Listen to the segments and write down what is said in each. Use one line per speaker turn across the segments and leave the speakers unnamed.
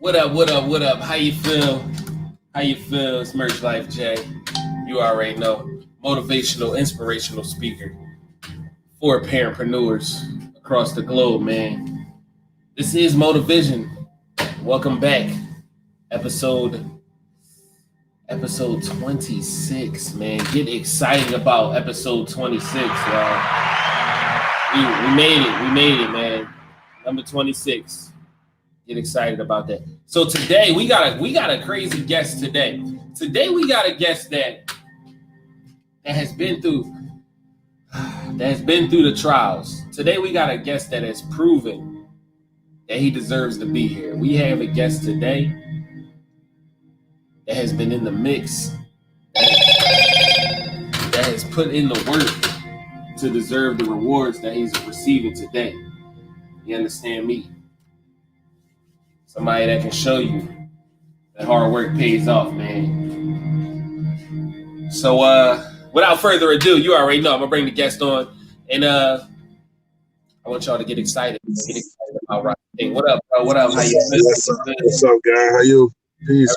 What up, what up, what up? How you feel? How you feel? It's Merch Life J. You already know. Motivational, inspirational speaker for parentpreneurs across the globe, man. This is Motivision. Welcome back. Episode 26, man. Get excited about episode 26, y'all. We made it, man. Number 26. Get excited about that. So today we got a crazy guest today. Today we got a guest that has been through the trials. Today we got a guest that has proven that he deserves to be here. We have a guest today that has been in the mix, that has put in the work to deserve the rewards that he's receiving today. You understand me? Somebody that can show you that hard work pays off, man. So without further ado, you already know I'm gonna bring the guest on, and I want y'all to get excited. Get excited about Ras King. What up, bro? What up? How you feeling?
What's up, guy? How you? Peace.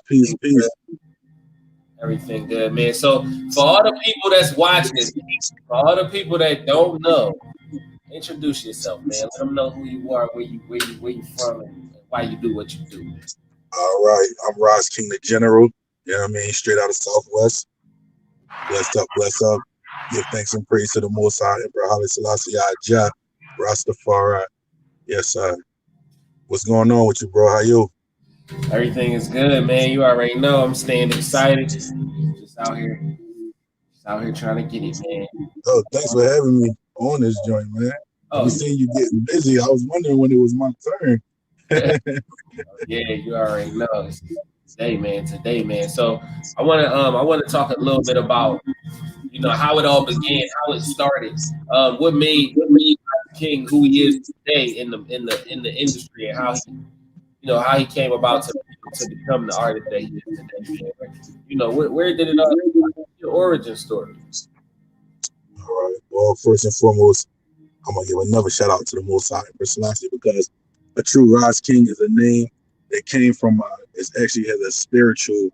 Everything good, man. So for all the people that's watching, for all the people that don't know, introduce yourself, man. Let them know who you are, where you from, and why you do what you do.
All right, I'm Ras King, the General. You know what I mean? Straight out of Southwest. Blessed up. Give thanks and praise to the Most High, Emperor Haile Selassie Jah, Rastafari. Yes, sir. What's going on with you, bro? How you?
Everything is good, man. You already know I'm staying excited. Just out here trying to get it, man.
Oh, thanks for having me on this joint, man. You see you getting busy. I was wondering when it was my turn.
Yeah, you already know. Today, man. So I want to talk a little bit about, how it all began, how it started, what made King who he is today in the industry, and how he came about to become the artist that he is today. Where did it all? Your origin story.
All right. Well, first and foremost, I'm gonna give another shout out to the Most High Emperor Selassie, because a true Ras King is a name that came from, it actually has a spiritual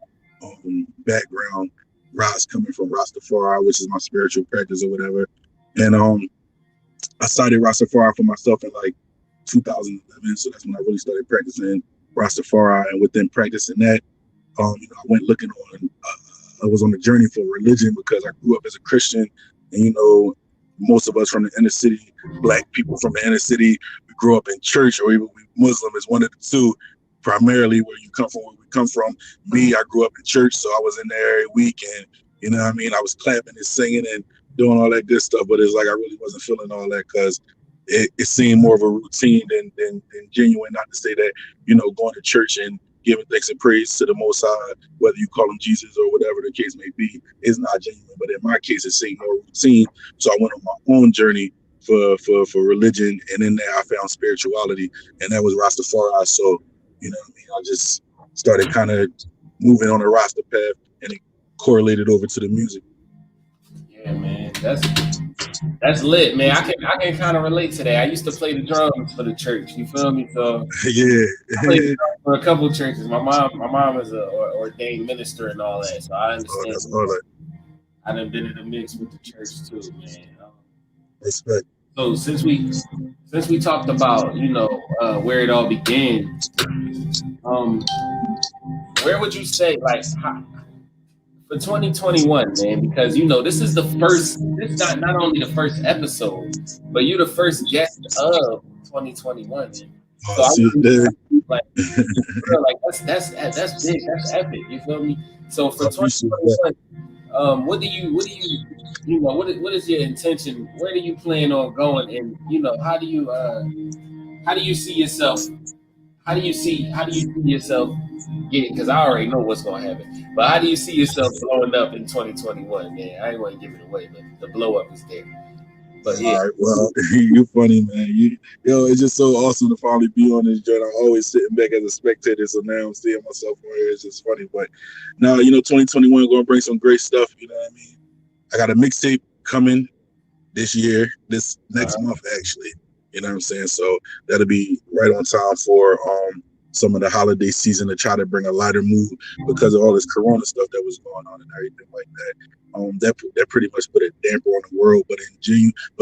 background. Ras coming from Rastafari, which is my spiritual practice or whatever. And I started Rastafari for myself in like 2011. So that's when I really started practicing Rastafari. And within practicing that, I went looking on, I was on a journey for religion because I grew up as a Christian. And, most of us from the inner city, Black people from the inner city, we grew up in church, or even Muslim is one of the two, primarily where we come from. Me, I grew up in church, so I was in there every week, and I was clapping and singing and doing all that good stuff, but it's like I really wasn't feeling all that, because it seemed more of a routine than genuine. Not to say that, going to church and giving thanks and praise to the Most High, whether you call him Jesus or whatever the case may be, is not genuine. But in my case, it seemed more routine. So I went on my own journey for religion, and in there I found spirituality, and that was Rastafari. So, I just started kind of moving on the Rasta path, and it correlated over to the music.
Yeah, man, that's lit, man. I can kind of relate to that. I used to play the drums for the church. You feel me? So
yeah,
I played the drums for a couple of churches. My mom is a ordained minister and all that, so I understand.
That's all that.
I done been in the mix with the church too, man.
Respect.
So since we talked about where it all began, where would you say, like, for 2021, man? Because this is the first. This not only the first episode, but you're the first guest of 2021. Man. So that's big. That's epic. You feel me? So for 2021. What is your intention? Where do you plan on going? And how do you see yourself? How do you see yourself getting? Because I already know what's gonna happen. But how do you see yourself blowing up in 2021, man? I ain't want to give it away, but the blow up is there. But yeah.
All right, well, you're funny, man. It's just so awesome to finally be on this journey. I'm always sitting back as a spectator, so now I'm seeing myself on here. It's just funny. But now, 2021 going to bring some great stuff. You know what I mean? I got a mixtape coming this next month, actually. You know what I'm saying? So that'll be right on time for some of the holiday season to try to bring a lighter mood because of all this Corona stuff that was going on and everything like that. That pretty much put a damper on the world. But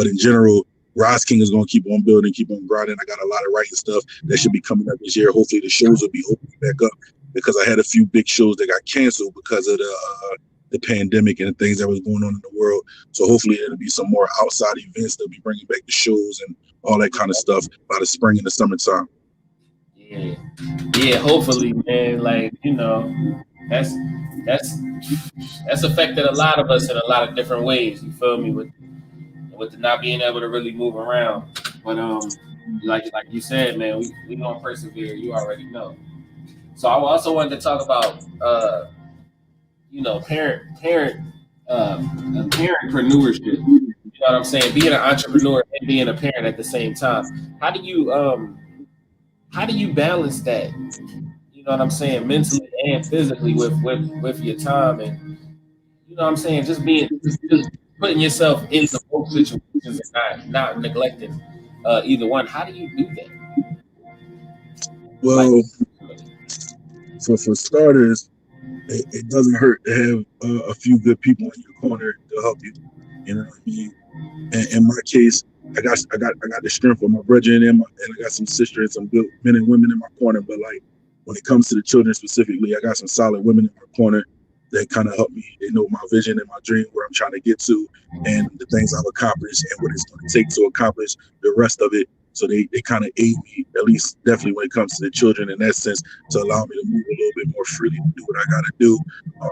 in general, Ras King is going to keep on building, keep on grinding. I got a lot of writing stuff that should be coming up this year. Hopefully, the shows will be opening back up because I had a few big shows that got canceled because of the pandemic and the things that was going on in the world. So hopefully, there'll be some more outside events that'll be bringing back the shows and all that kind of stuff by the spring and the summertime.
Yeah, hopefully, man. Like, that's affected a lot of us in a lot of different ways. You feel me? With the not being able to really move around. But like you said, man, we gonna persevere. You already know. So I also wanted to talk about parentpreneurship. You know what I'm saying? Being an entrepreneur and being a parent at the same time. How do you balance that? You know what I'm saying, mentally and physically with your time, and you know what I'm saying, just putting yourself into both situations and not neglecting either one. How do you do that?
Well, for starters, it doesn't hurt to have a few good people in your corner to help you. You know what I mean? And in my case, I got the strength of my brother and I got some sister and some good men and women in my corner. But like when it comes to the children specifically, I got some solid women in my corner that kind of help me. They know my vision and my dream, where I'm trying to get to, and the things I've accomplished and what it's going to take to accomplish the rest of it. So they kind of aid me, at least definitely when it comes to the children in that sense, to allow me to move a little bit more freely to do what I got to do. I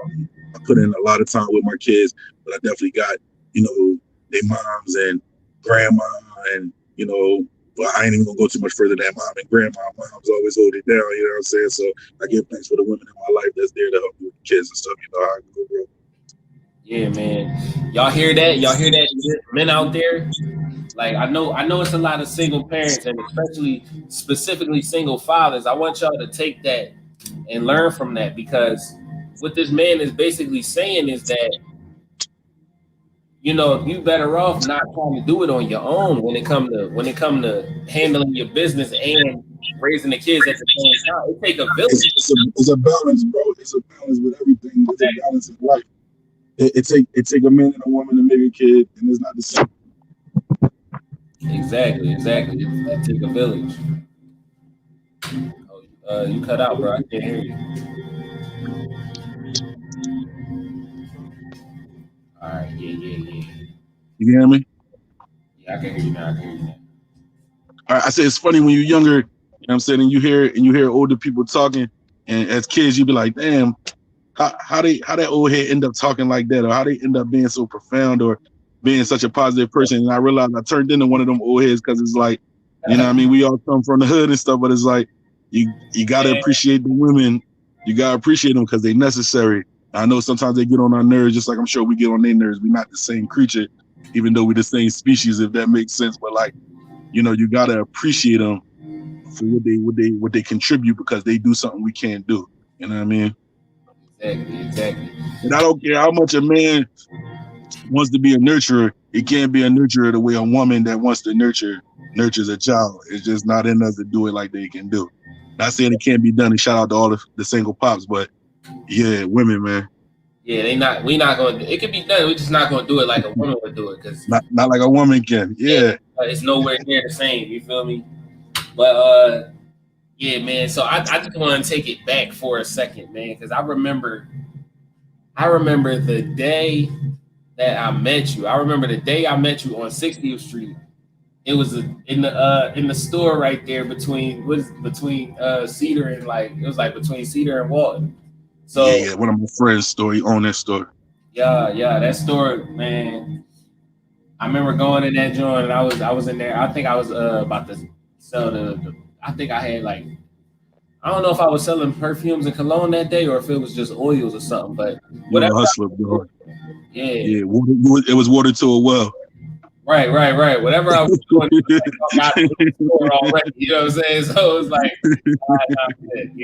put in a lot of time with my kids, but I definitely got, their moms and grandma and, but I ain't even gonna go too much further than mom and grandma. Mom's always hold it down, you know what I'm saying? So I give thanks for the women in my life that's there to help me with the kids and stuff, how I go, bro.
Yeah, man. Y'all hear that? Y'all hear that? Men out there? Like I know it's a lot of single parents and specifically single fathers. I want y'all to take that and learn from that, because what this man is basically saying is that, you better off not trying to do it on your own when it come to handling your business and raising the kids at the same time. It take a village.
It's a balance, bro. It's a balance with everything. It's a balance in life. It take a man and a woman to make a kid, and it's not the same.
Exactly. It take a village. You cut out, bro. I can't hear you. All right, yeah.
You can hear me?
Yeah, I can hear you now.
All right, I say it's funny when you're younger, you know what I'm saying, and you hear older people talking, and as kids you be like, damn, how that old head end up talking like that, or how they end up being so profound or being such a positive person. And I realized I turned into one of them old heads because it's like, you know what I mean, we all come from the hood and stuff, but it's like you gotta appreciate the women. You gotta appreciate them because they're necessary. I know sometimes they get on our nerves, just like I'm sure we get on their nerves. We're not the same creature, even though we're the same species, if that makes sense. But like, you gotta appreciate them for what they contribute, because they do something we can't do. You know what I mean?
Exactly.
And I don't care how much a man wants to be a nurturer, he can't be a nurturer the way a woman that wants to nurtures a child. It's just not in us to do it like they can do. Not saying it can't be done, and shout out to all the single pops, but yeah, women, man.
Yeah, we not gonna. It could be done. We're just not gonna do it like a woman would do it, because
not like a woman can. Yeah,
it's nowhere near the same. You feel me? But yeah, man. So I just want to take it back for a second, man, because I remember the day that I met you. I remember the day I met you on 60th Street. It was in the store right there between Cedar and between Cedar and Walton. So
yeah. One of my friends' store, he owned that store.
Yeah, that store, man. I remember going in that joint, and I was in there. I think I was about to sell I think I had I don't know if I was selling perfumes and cologne that day or if it was just oils or something, but
whatever. Hustler, bro.
Yeah.
It was water to a well.
Right. Whatever I was doing, I got the store already. You know what I'm saying? So it was like, you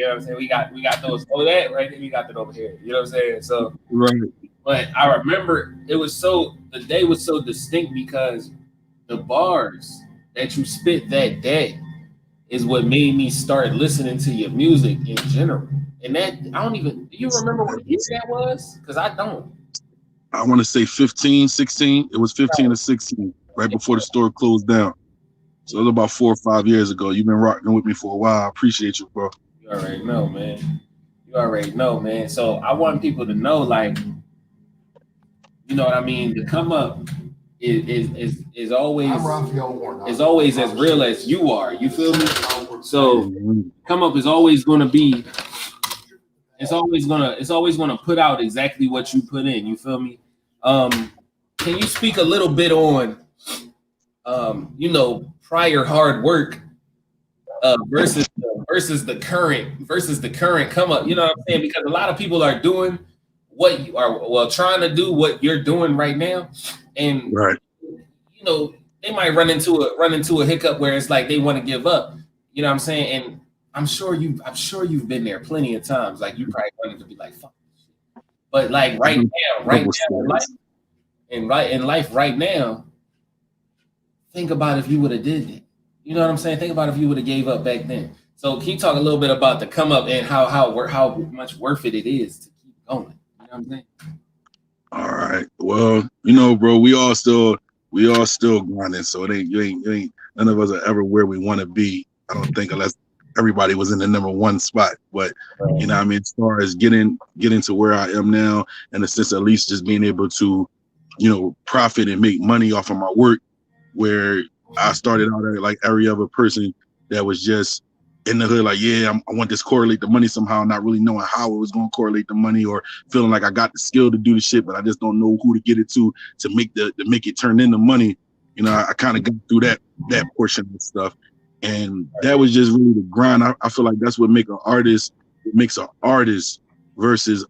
know what I'm saying? We got those. Oh, that right there. We got that over here. You know what I'm saying? So
right.
But I remember the day was so distinct because the bars that you spit that day, is what made me start listening to your music in general. And that I don't even do you remember what year that was? Because I don't.
I want to say 15, 16. It was 15 or 16, right before the store closed down. So it was about 4 or 5 years ago. You've been rocking with me for a while. I appreciate you, bro.
You already know, man. You already know, man. So I want people to know, like, you know what I mean. To come up is always as real as you are. You feel me? So come up is always going to be. It's always gonna put out exactly what you put in. You feel me? Can you speak a little bit on prior hard work versus the current come up? You know what I'm saying? Because a lot of people are doing what you are trying to do what you're doing right now, and
Right.
They might run into a hiccup where it's like they want to give up. You know what I'm saying? And I'm sure you've been there plenty of times. Like you probably wanted to be like, fuck this shit. But like right now in life right now, think about if you would have did that. You know what I'm saying? Think about if you would have gave up back then. So can you talk a little bit about the come up and how much worth it is to keep going? You know what I'm saying?
All right. Well, bro, we all still grinding. So it ain't you ain't none of us are ever where we want to be. I don't think, unless everybody was in the number one spot. But you know what I mean, as far as getting to where I am now, in a sense, at least just being able to, profit and make money off of my work, where I started out like every other person that was just in the hood, like, yeah, I want this correlate the money somehow, not really knowing how it was going to correlate the money, or feeling like I got the skill to do the shit, but I just don't know who to get it to make it turn into money. I kind of got through that portion of stuff, and that was just really the grind. I feel like that's what makes an artist versus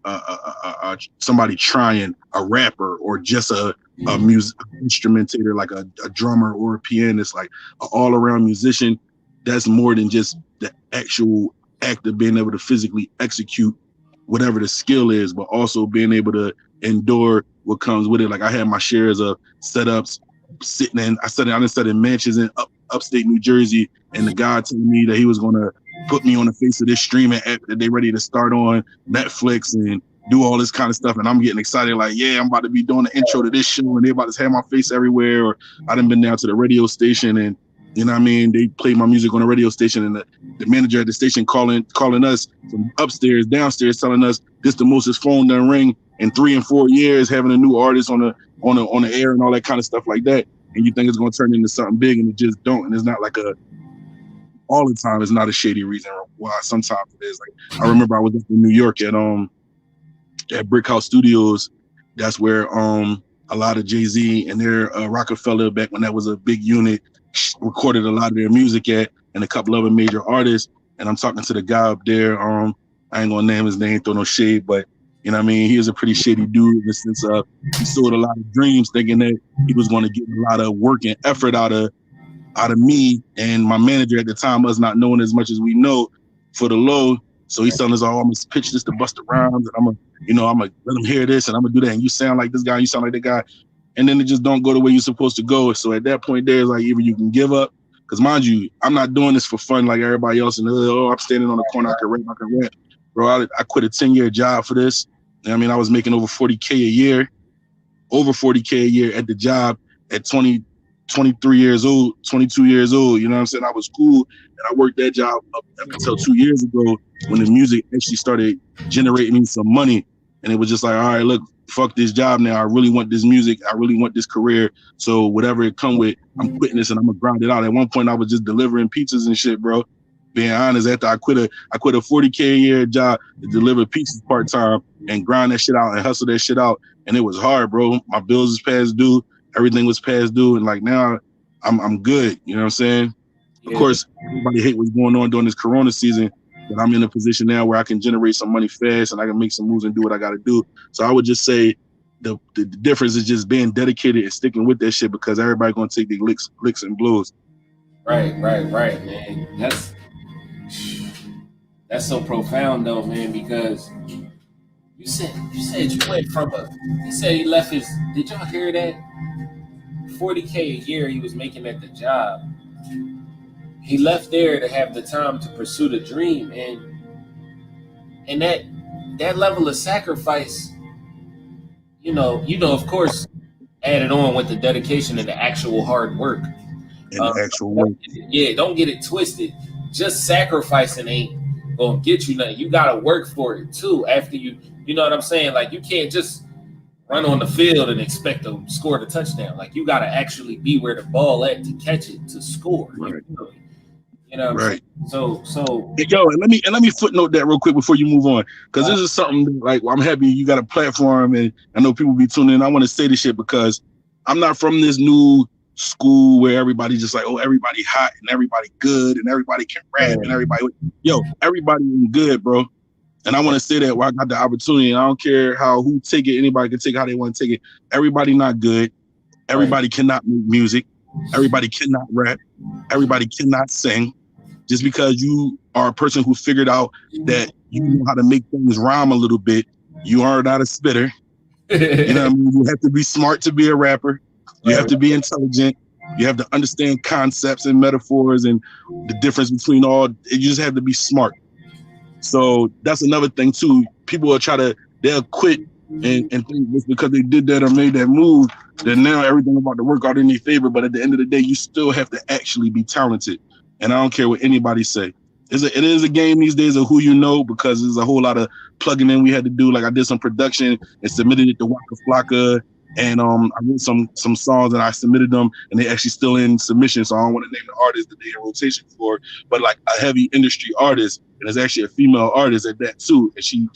somebody trying, a rapper, or just a music instrumentator, like a drummer or a pianist, like an all-around musician. That's more than just the actual act of being able to physically execute whatever the skill is, but also being able to endure what comes with it. Like I had my shares of setups sitting in, I done sat in mansions in upstate New Jersey, and the guy told me that he was going to put me on the face of this streaming app that they ready to start on Netflix and do all this kind of stuff. And I'm getting excited, like, yeah, I'm about to be doing the intro to this show, and they about to have my face everywhere. Or I done been down to the radio station, and you know what I mean, they play my music on the radio station, and the manager at the station calling us from upstairs, downstairs, telling us this the most his phone done ring in 3 and 4 years, having a new artist on the air and all that kind of stuff like that. And you think it's going to turn into something big, and it just don't. And it's not like all the time, it's not a shady reason why. Sometimes it is. Like I remember I was in New York at Brick House Studios. That's where a lot of Jay-Z and their Rockefeller, back when that was a big unit, recorded a lot of their music at, and a couple other major artists. And I'm talking to the guy up there. I ain't gonna name his name, throw no shade, but you know what I mean, he was a pretty shady dude in the sense of he sold a lot of dreams thinking that he was going to get a lot of work and effort out of me and my manager at the time, us not knowing as much as we know, for the low. So he's telling us, oh, I'm gonna pitch this to Busta Rhymes, and I'm gonna let him hear this, and I'm gonna do that, and you sound like this guy, you sound like that guy. And then it just don't go the way you're supposed to go. So at that point there, it's like either you can give up, because mind you, I'm not doing this for fun like everybody else. And I'm standing on the corner, I can rap. Bro, I quit a 10-year job for this. I mean, I was making over 40K a year at the job at 23 years old, 22 years old. You know what I'm saying? I was cool, and I worked that job up until 2 years ago when the music actually started generating me some money. And it was just like, all right, look, fuck this job now. I really want this music. I really want this career. So whatever it come with, I'm quitting this and I'm gonna grind it out. At one point, I was just delivering pizzas and shit, bro. Being honest, after I quit a 40K a year job to deliver pizzas part time and grind that shit out and hustle that shit out, and it was hard, bro. My bills was past due, everything was past due, and like now, I'm good. You know what I'm saying? Yeah. Of course, everybody hate what's going on during this Corona season. But I'm in a position now where I can generate some money fast and I can make some moves and do what I got to do. So I would just say the difference is just being dedicated and sticking with that shit, because everybody gonna take the licks and blows.
Right, man. That's so profound though, man, because you said you went from he said he left his, did y'all hear that? 40K a year he was making at the job. he left there to have the time to pursue the dream, and that level of sacrifice, of course, added on with the dedication and the actual hard work.
And the actual work.
Yeah, don't get it twisted. Just sacrificing ain't gonna get you nothing. You gotta work for it too. After you know what I'm saying? Like, you can't just run on the field and expect to score the touchdown. Like, you gotta actually be where the ball at to catch it, to score.
Right.
You know what I'm saying? So
yo, and let me footnote that real quick before you move on, because this is something that, like, I'm happy you got a platform, and I know people be tuning in. I want to say this shit because I'm not from this new school where everybody just like, oh, everybody hot and everybody good and everybody can rap and everybody good, bro. And I want to say that while I got the opportunity, and I don't care who take it, anybody can take it how they want to take it. Everybody not good. Everybody cannot make music. Everybody cannot rap. Everybody cannot sing. Just because you are a person who figured out that you know how to make things rhyme a little bit, you are not a spitter. You know what I mean? You have to be smart to be a rapper. You have to be intelligent. You have to understand concepts and metaphors and the difference between all. You just have to be smart. So that's another thing too. People will they'll quit and think just because they did that or made that move, that now everything about to work out in their favor. But at the end of the day, you still have to actually be talented. And I don't care what anybody say. It is a game these days of who you know, because there's a whole lot of plugging in we had to do. Like, I did some production and submitted it to Waka Flocka. And I wrote some songs and I submitted them, and they actually still in submission. So I don't want to name the artist that they in rotation for, but like a heavy industry artist, and it's actually a female artist at that too. And she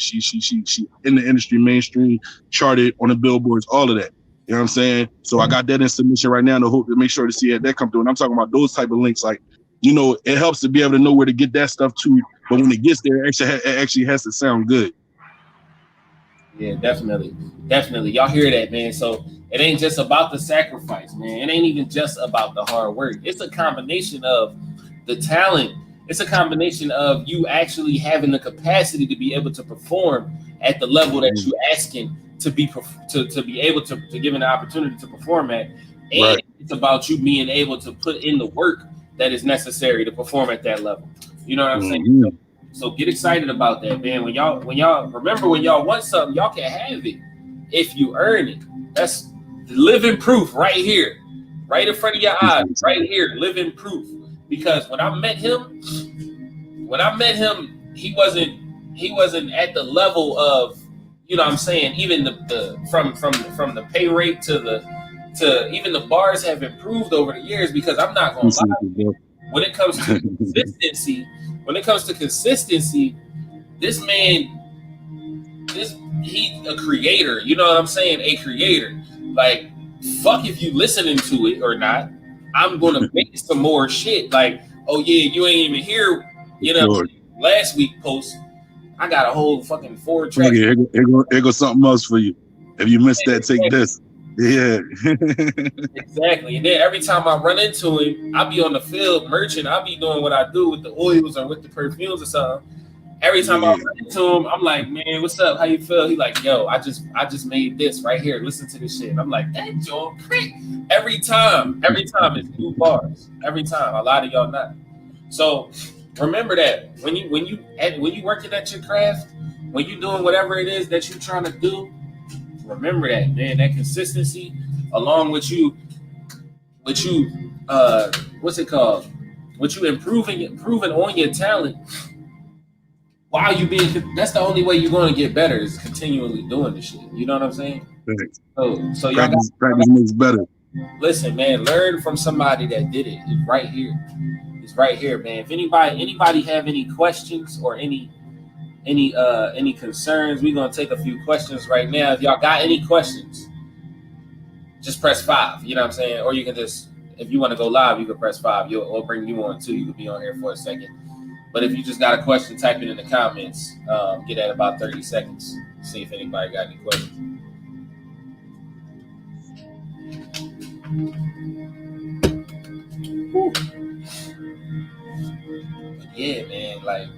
in the industry, mainstream, charted on the billboards, all of that. You know what I'm saying? So I got that in submission right now to hope to make sure to see that come through. And I'm talking about those type of links, like, it helps to be able to know where to get that stuff too. But when it gets there, it actually has to sound good.
Yeah, definitely. Y'all hear that, man? So it ain't just about the sacrifice, man. It ain't even just about the hard work. It's a combination of the talent. It's a combination of you actually having the capacity to be able to perform at the level that you're asking to be able to given the opportunity to perform at. And it's about you being able to put in the work that is necessary to perform at that level. You know what I'm saying? So get excited about that, man. When y'all remember, when y'all want something, y'all can have it if you earn it. That's living proof right here, right in front of your eyes, right here, living proof. Because when I met him, he wasn't at the level of, you know what I'm saying, even the from the pay rate to even the bars have improved over the years. Because I'm not gonna lie, when it comes to consistency, this man, he's a creator. You know what I'm saying? A creator. Like, fuck if you listening to it or not. I'm gonna make some more shit. Like, oh yeah, you ain't even here. You know, last week post, I got a whole fucking 4 tracks.
Here goes something else for you. If you missed that, take this. Yeah.
Exactly. And then every time I run into him, I'll be on the field merchant. I'll be doing what I do with the oils or with the perfumes or something. Every time I run into him, I'm like, man, what's up? How you feel? He like, yo, I just made this right here. Listen to this shit. And I'm like, that joint prick. Every time it's new bars. Every time. A lot of y'all not. So remember that when you working at your craft, when you doing whatever it is that you're trying to do, remember that, man. That consistency, along with you what's it called? With you improving on your talent. While you that's the only way you're going to get better, is continually doing this shit. You know what I'm saying? So y'all
practice makes better.
Listen, man, learn from somebody that did it. It's right here. It's right here, man. If anybody have any questions or any concerns, we're gonna take a few questions right now. If y'all got any questions, just press 5. You know what I'm saying? Or you can just, if you want to go live, you can press 5. We'll bring you on too. You can be on here for a second. But if you just got a question, type it in the comments. Get at about 30 seconds. See if anybody got any questions. Woo. But yeah, man, like,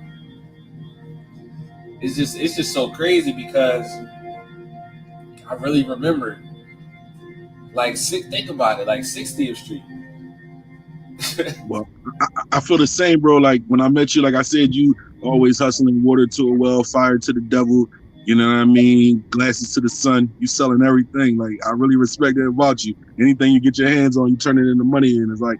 it's just so crazy because I really remember, like, think about it, like 60th Street.
Well, I feel the same, bro. Like when I met you, like I said, you always hustling, water to a well, fire to the devil. You know what I mean? Glasses to the sun. You selling everything. Like I really respect that about you. Anything you get your hands on, you turn it into money. And it's like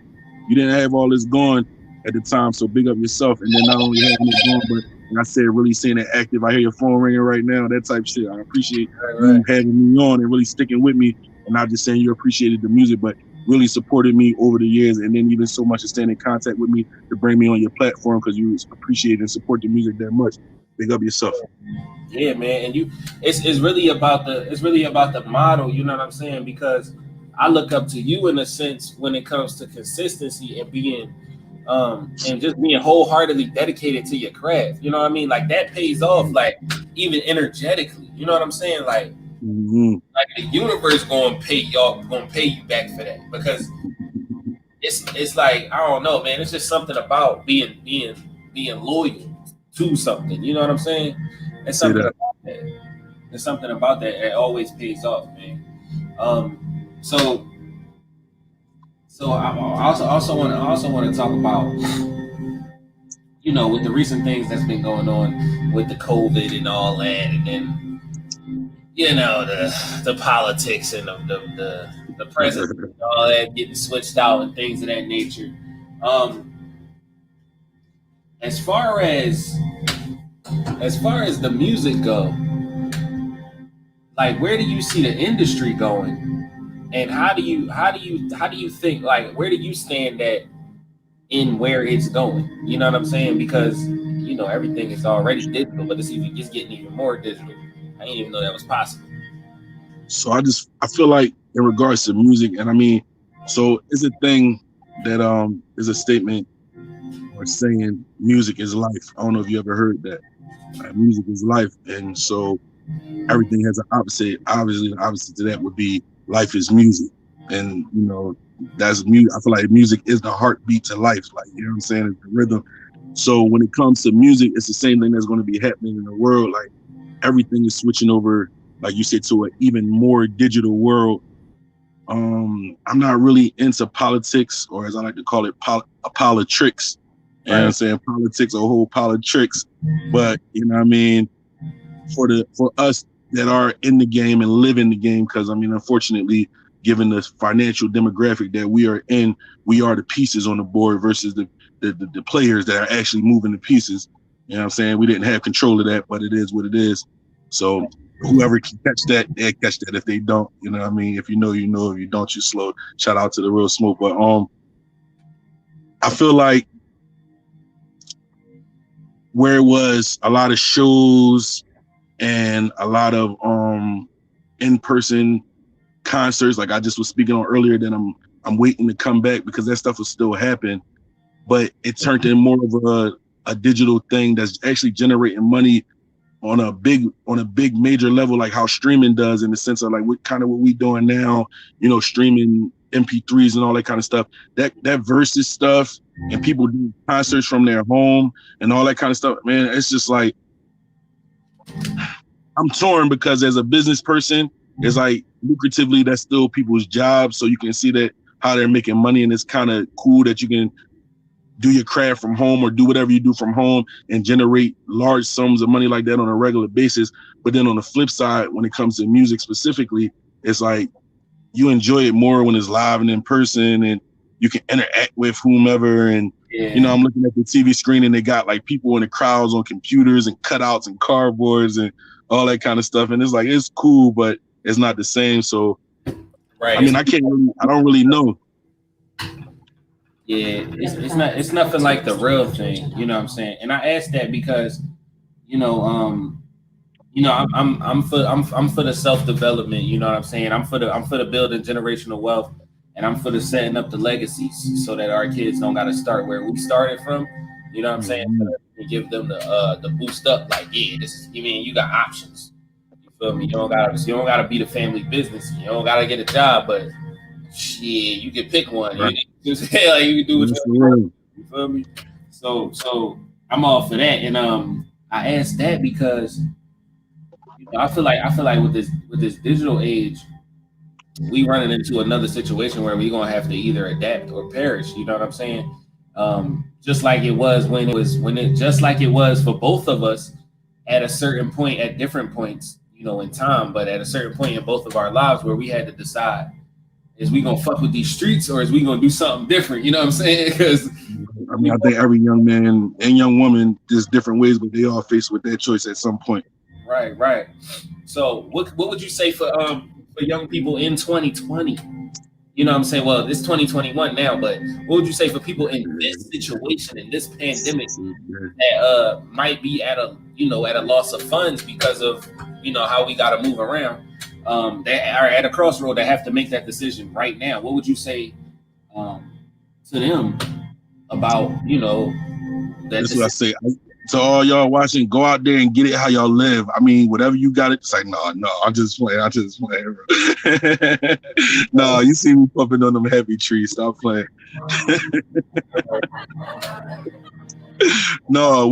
you didn't have all this going at the time, so big up yourself. And then not only having it going, but like I said, really seeing it active. I hear your phone ringing right now. That type of shit. I appreciate
Right.
you having me on and really sticking with me, and not just saying you appreciated the music, but really supported me over the years, and then even so much to stay in contact with me to bring me on your platform because you appreciate and support the music that much. Big up yourself.
Yeah, man, and it's really about the model. You know what I'm saying? Because I look up to you in a sense when it comes to consistency and being and just being wholeheartedly dedicated to your craft. You know what I mean? Like that pays off, like even energetically. You know what I'm saying?
Mm-hmm.
Like the universe gonna pay you back for that because it's like I don't know, man. It's just something about being loyal to something. You know what I'm saying? It's
Say
something
that.
about that. There's something about that that always pays off, man. So I also want to talk about with the recent things that's been going on with the COVID and all that, and then the politics and the president and all that getting switched out and things of that nature. Um, as far as the music go, like where do you see the industry going, and how do you think, like where do you stand at in where it's going? You know what I'm saying? Because everything is already digital, but it's getting even more digital. I didn't even know that was possible.
So I feel like in regards to music, and I mean, so it's a thing that is a statement or saying music is life. I don't know if you ever heard that. Music is life, and so everything has an opposite. Obviously, the opposite to that would be life is music, and that's music. I feel like music is the heartbeat to life. Like you know what I'm saying, it's the rhythm. So when it comes to music, it's the same thing that's going to be happening in the world. Like everything is switching over, like you said, to an even more digital world. I'm not really into politics, or as I like to call it, politics. You know what I'm
Right.
saying? Politics, a whole pile of tricks. But you know what I mean? For us that are in the game and live in the game, because I mean, unfortunately, given the financial demographic that we are in, we are the pieces on the board versus the players that are actually moving the pieces. You know what I'm saying? We didn't have control of that, but it is what it is. So whoever can catch that, they catch that. If they don't, you know what I mean? If you know, you know. If you don't, you slow. Shout out to the real smoke. But I feel like where it was a lot of shows and a lot of in-person concerts, like I just was speaking on earlier, that I'm waiting to come back because that stuff will still happen, but it turned in more of a digital thing that's actually generating money on a big major level, like how streaming does, in the sense of like what we doing now, streaming MP3s and all that kind of stuff. That versus stuff and people doing concerts from their home and all that kind of stuff, man. It's just like I'm torn because as a business person, it's like lucratively that's still people's jobs. So you can see that how they're making money, and it's kind of cool that you can do your craft from home or do whatever you do from home and generate large sums of money like that on a regular basis. But then on the flip side, when it comes to music specifically, it's like you enjoy it more when it's live and in person, and you can interact with whomever. And
Yeah.
I'm looking at the TV screen and they got like people in the crowds on computers and cutouts and cardboards and all that kind of stuff. And it's like, it's cool, but it's not the same. So,
Right.
I mean, I don't really know.
Yeah, it's nothing like the real thing, you know what I'm saying? And I asked that because, you know, um, I'm for the self development, you know what I'm saying? I'm for the building generational wealth, and I'm for the setting up the legacies so that our kids don't gotta start where we started from, you know what I'm saying? So
Mhm.
that we can give them the boost up, like, yeah, this is, you mean you got options. You feel me? You don't gotta be the family business. You don't gotta get a job, but shit, you can pick one.
Right.
You say, like, you can do
That's
whatever
the
you want.
word.
You feel me? So I'm all for that. And I asked that because I feel like with this digital age, we running into another situation where we're gonna have to either adapt or perish. You know what I'm saying? Just like it was just like it was for both of us at a certain point, at different points, you know, in time, but at a certain point in both of our lives where we had to decide: is we gonna fuck with these streets or is we gonna do something different? You know what I'm saying? Because
I mean, I think every young man and young woman, there's different ways, but they all faced with that choice at some point.
right. So what would you say for young people in 2020? You know what I'm saying? Well, it's 2021 now, but what would you say for people in this situation, in this pandemic, that might be at a, you know, at a loss of funds because of, you know, how we got to move around, that are at a crossroad that have to make that decision right now? What would you say to them about, you know, that
That's what I say. To all y'all watching, go out there and get it how y'all live. I mean, whatever you got, it's like, no, I'm just playing. Bro. No, you see me pumping on them heavy trees. Stop playing. No,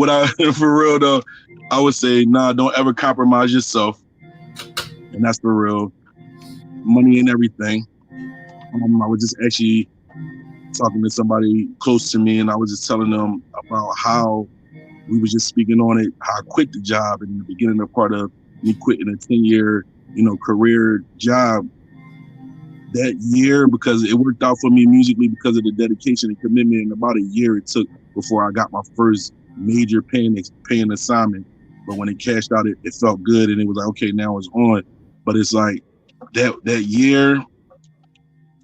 for real though, I would say, nah, don't ever compromise yourself. And that's for real. Money and everything. I was just actually talking to somebody close to me, and I was just telling them about how we was just speaking on it, how I quit the job in the beginning of part of me quitting a 10-year, you know, career job that year, because it worked out for me musically because of the dedication and commitment. And about a year it took before I got my first major paying assignment. But when it cashed out, it felt good, and it was like, okay, now it's on. But it's like that year,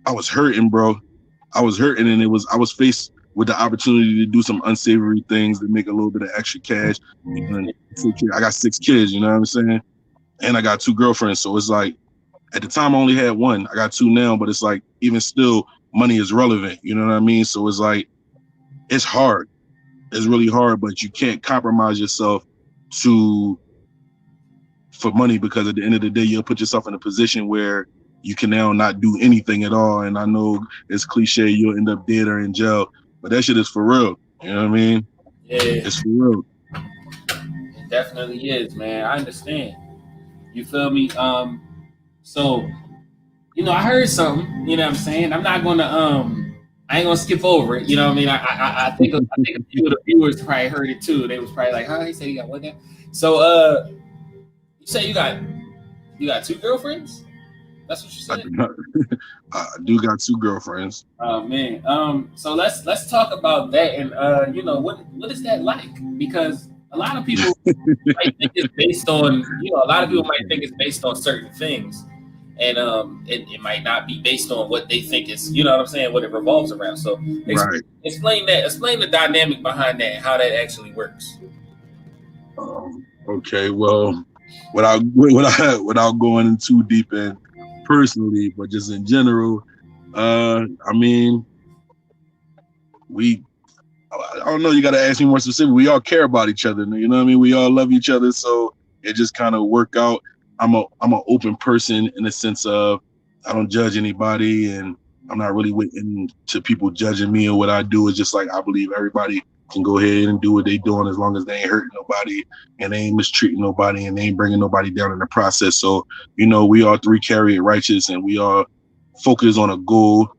I was hurting, bro. I was hurting, and I was faced with the opportunity to do some unsavory things to make a little bit of extra cash. And I got 6 kids, you know what I'm saying? And I got 2 girlfriends. So it's like, at the time I only had 1. I got 2 now, but it's like, even still, money is relevant. You know what I mean? So it's like, it's hard. It's really hard, but you can't compromise yourself for money, because at the end of the day, you'll put yourself in a position where you can now not do anything at all. And I know it's cliche, you'll end up dead or in jail, but that shit is for real. You know what I mean?
Yeah,
it's for real.
It definitely is, man. I understand. You feel me? So, you know, I heard something. You know what I'm saying? I'm not gonna I ain't gonna skip over it. You know what I mean? I think a few of the viewers probably heard it too. They was probably like, "Huh?" He said you got one now. So, you say you got 2 girlfriends? That's what you said.
I do got 2 girlfriends.
Oh man. So let's talk about that, and you know, what is that like? Because a lot of people might think it's based on, you know, a lot of people might think it's based on certain things, and it might not be based on what they think is, you know what I'm saying, what it revolves around. So explain the dynamic behind that and how that actually works.
Okay, well, without going in too deep in personally, but just in general, I mean, I don't know, you got to ask me more specific. We all care about each other, you know what I mean? We all love each other, so it just kind of work out. I'm an open person in the sense of I don't judge anybody, and I'm not really waiting to people judging me or what I do. It's just like, I believe everybody can go ahead and do what they doing as long as they ain't hurting nobody and they ain't mistreating nobody and they ain't bringing nobody down in the process. So, you know, we all 3 carry it righteous, and we all focus on a goal.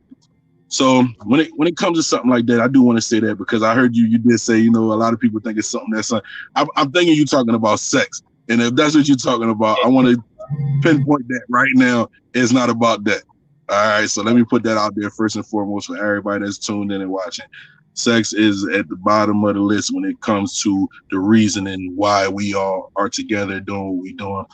So when it comes to something like that, I do want to say that, because I heard you did say, you know, a lot of people think it's something that's I'm thinking you talking about sex. And if that's what you're talking about, I want to pinpoint that right now. It's not about that. All right. So let me put that out there first and foremost for everybody that's tuned in and watching. Sex is at the bottom of the list when it comes to the reasoning why we all are together doing what we doing.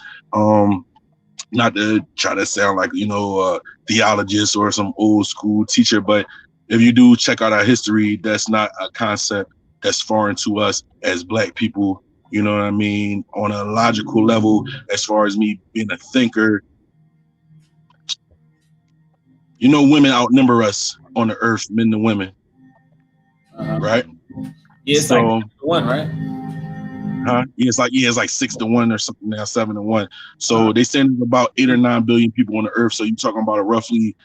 Not to try to sound like, you know, a theologist or some old school teacher, but if you do check out our history, that's not a concept that's foreign to us as Black people. You know what I mean? On a logical level, as far as me being a thinker, you know, women outnumber us on the earth, men and women. Right?
Yeah, it's so, like 1, right?
Huh? Yeah, it's like 6-1 or something now, 7-1. So they say there's about 8 or 9 billion people on the earth. So you're talking about a roughly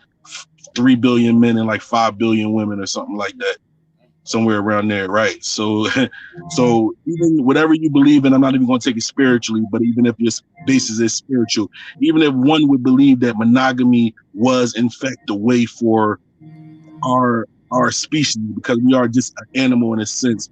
3 billion men and like 5 billion women or something like that. somewhere around there, right? So, so even whatever you believe in, I'm not even going to take it spiritually, but even if your basis is spiritual, even if one would believe that monogamy was in fact the way for our species, because we are just an animal in a sense.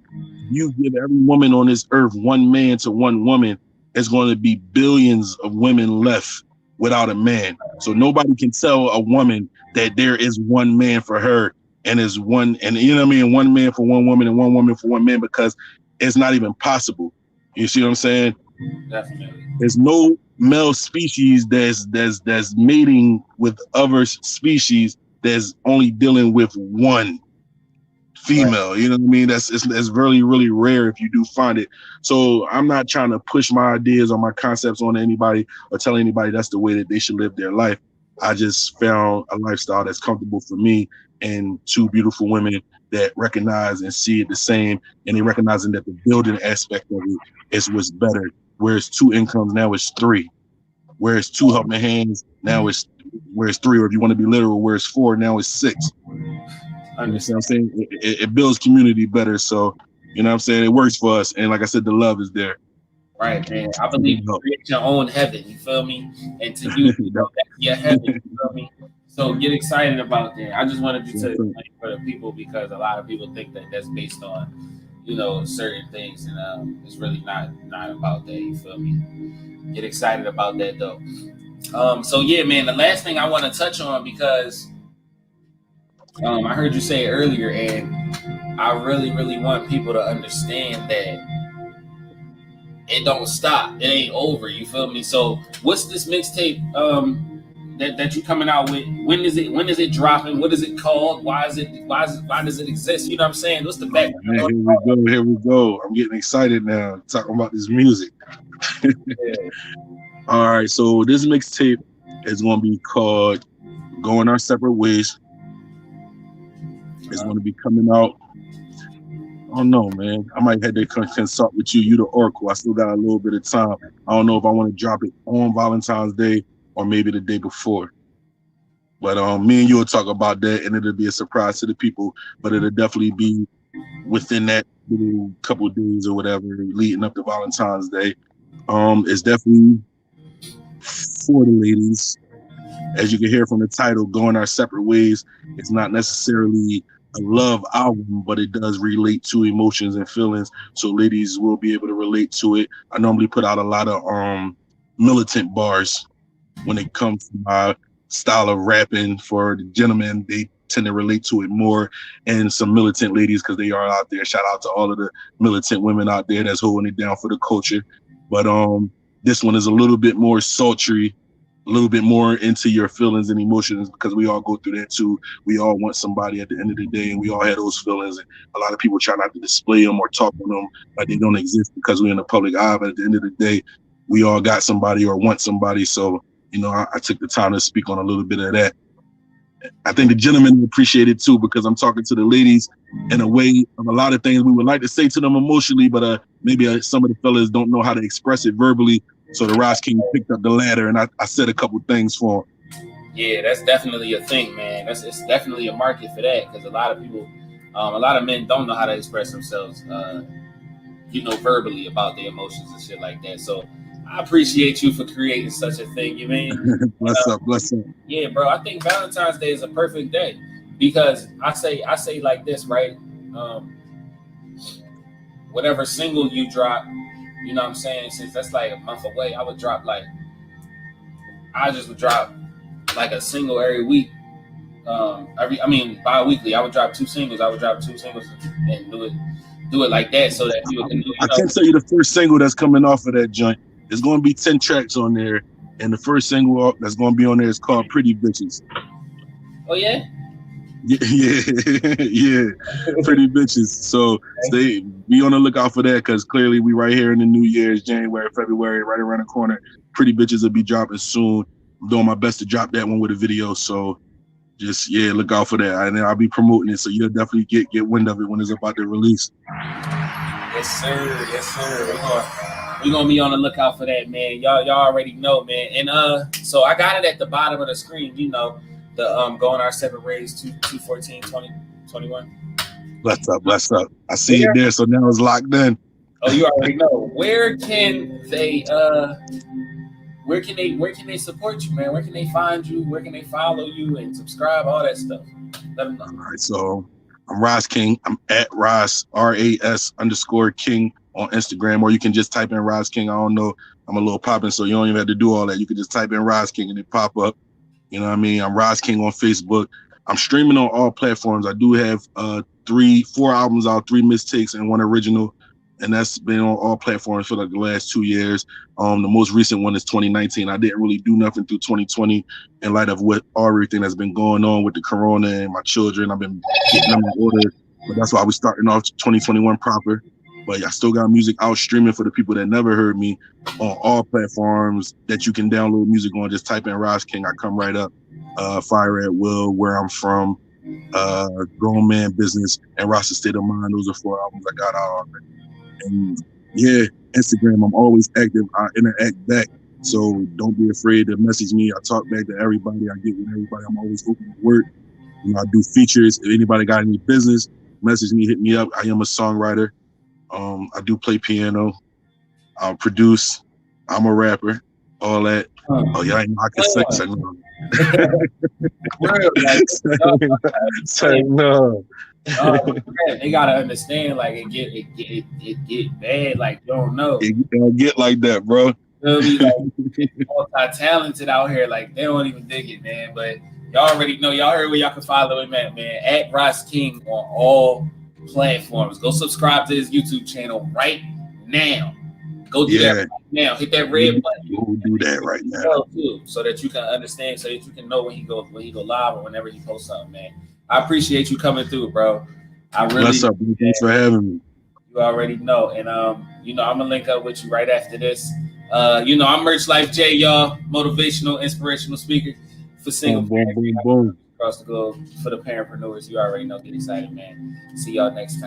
You give every woman on this earth one man to one woman, it's going to be billions of women left without a man. So nobody can tell a woman that there is one man for her and is one, and you know what I mean, one man for one woman and one woman for one man, because it's not even possible. You see what I'm saying?
Definitely.
There's no male species that's mating with other species that's only dealing with one female. You know what I mean? It's really, really rare if you do find it. So I'm not trying to push my ideas or my concepts on anybody or tell anybody that's the way that they should live their life. I just found a lifestyle that's comfortable for me and two beautiful women that recognize and see it the same, and they recognizing that the building aspect of it is what's better. Whereas two incomes, now it's three. Whereas two helping hands, now it's whereas three, or if you want to be literal, whereas four, now it's six. You know what I'm saying? It builds community better. So, you know what I'm saying? It works for us. And like I said, the love is there.
Right, man. I believe you create your own heaven, you feel me? And to you, you know, that's your heaven, you feel me? So get excited about that. I just wanted you to explain for the people, because a lot of people think that that's based on, you know, certain things, and it's really not about that, you feel me? Get excited about that though. So yeah, man, the last thing I want to touch on, because I heard you say it earlier, and I really, really want people to understand that it don't stop. It ain't over. You feel me? So, what's this mixtape that you coming out with? When is it dropping? What is it called? Why does it exist? You know what I'm saying? What's the background?
Man, here we go. I'm getting excited now talking about this music.
Yeah.
All right, so this mixtape is going to be called "Going Our Separate Ways." It's going to be coming out. I don't know, man. I might have to consult with you. You the oracle. I still got a little bit of time. I don't know if I want to drop it on Valentine's Day or maybe the day before. But me and you will talk about that, and it'll be a surprise to the people. But it'll definitely be within that little couple of days or whatever leading up to Valentine's Day. It's definitely for the ladies. As you can hear from the title, "Going Our Separate Ways," it's not necessarily a love album, but it does relate to emotions and feelings. So ladies will be able to relate to it. I normally put out a lot of militant bars when it comes to my style of rapping. For the gentlemen, they tend to relate to it more, and some militant ladies, because they are out there. Shout out to all of the militant women out there that's holding it down for the culture. But this one is a little bit more sultry, a little bit more into your feelings and emotions, because we all go through that too. We all want somebody at the end of the day, and we all have those feelings. And a lot of people try not to display them or talk on them like they don't exist because we're in the public eye. But at the end of the day, we all got somebody or want somebody. So, you know, I took the time to speak on a little bit of that. I think the gentlemen appreciate it too, because I'm talking to the ladies in a way of a lot of things we would like to say to them emotionally, but maybe some of the fellas don't know how to express it verbally. So the Ras King picked up the ladder, and I said a couple things for him.
Yeah, that's definitely a thing, man. It's definitely a market for that, because a lot of people, a lot of men don't know how to express themselves, you know, verbally about their emotions and shit like that. So I appreciate you for creating such a thing. You mean?
Bless up.
Yeah, bro. I think Valentine's Day is a perfect day, because I say like this, right? Whatever single you drop, you know what I'm saying? Since that's like a month away, I would drop like a single every week. Bi-weekly. I would drop two singles. And do it like that, so that people can.
I can tell you the first single that's coming off of that joint. There's going to be 10 tracks on there, and the first single that's going to be on there is called "Pretty Bitches."
Oh yeah.
Yeah, Pretty Bitches. So be on the lookout for that, because clearly we right here in the New Year's, January, February, right around the corner. Pretty Bitches will be dropping soon. I'm doing my best to drop that one with a video. So just look out for that, and I'll be promoting it, so you'll definitely get wind of it when it's about to release.
Yes, sir. We're gonna be on the lookout for that, man. Y'all already know, man. And so I got it at the bottom of the screen, you know, the Going Our Separate Ways 214 2021.
Bless up, bless up. I see it there, so now it's locked in.
Oh, you already know. Where can they support you, man? Where can they find you? Where can they follow you and subscribe? All that stuff. Let them know.
All right, so I'm Ras King. I'm at Ras RAS_King on Instagram, or you can just type in Ras King. I don't know. I'm a little popping, so you don't even have to do all that. You can just type in Ras King and it pop up. You know what I mean? I'm Ras King on Facebook. I'm streaming on all platforms. I do have 4 albums out, 3 mixtapes, and 1 original. And that's been on all platforms for like the last 2 years. The most recent one is 2019. I didn't really do nothing through 2020 in light of everything that's been going on with the corona and my children. I've been getting them in order, but that's why we're starting off 2021 proper. But I still got music out streaming for the people that never heard me on all platforms that you can download music on. Just type in Ras King. I come right up. Fire at Will, Where I'm From, Grown Man Business, and Rasta State of Mind. Those are 4 albums I got out already. And yeah, Instagram, I'm always active. I interact back. So don't be afraid to message me. I talk back to everybody. I get with everybody. I'm always open to work. You know, I do features. If anybody got any business, message me, hit me up. I am a songwriter. I do play piano. I produce. I'm a rapper. All that. Oh yeah, I know I can sing. No.
They gotta understand, like it get bad, like you don't know.
It don't get like that, bro.
Be like multi-talented out here, like they don't even dig it, man. But y'all already know. Y'all heard where y'all can follow him at, man. At Ras King on all platforms. Go subscribe to his YouTube channel right now. Go do that right now. Hit that red button.
We'll do that right now
too, so that you can understand, so that you can know when he go live or whenever he posts something, man. I appreciate you coming through, bro. I really.
What's up? Thanks for having me.
You already know, and I'm gonna link up with you right after this. I'm Merch Life J, y'all, motivational, inspirational speaker for single
boom, boom, boom.
across the globe for the parentpreneurs. You already know. Get excited, man. See y'all next time.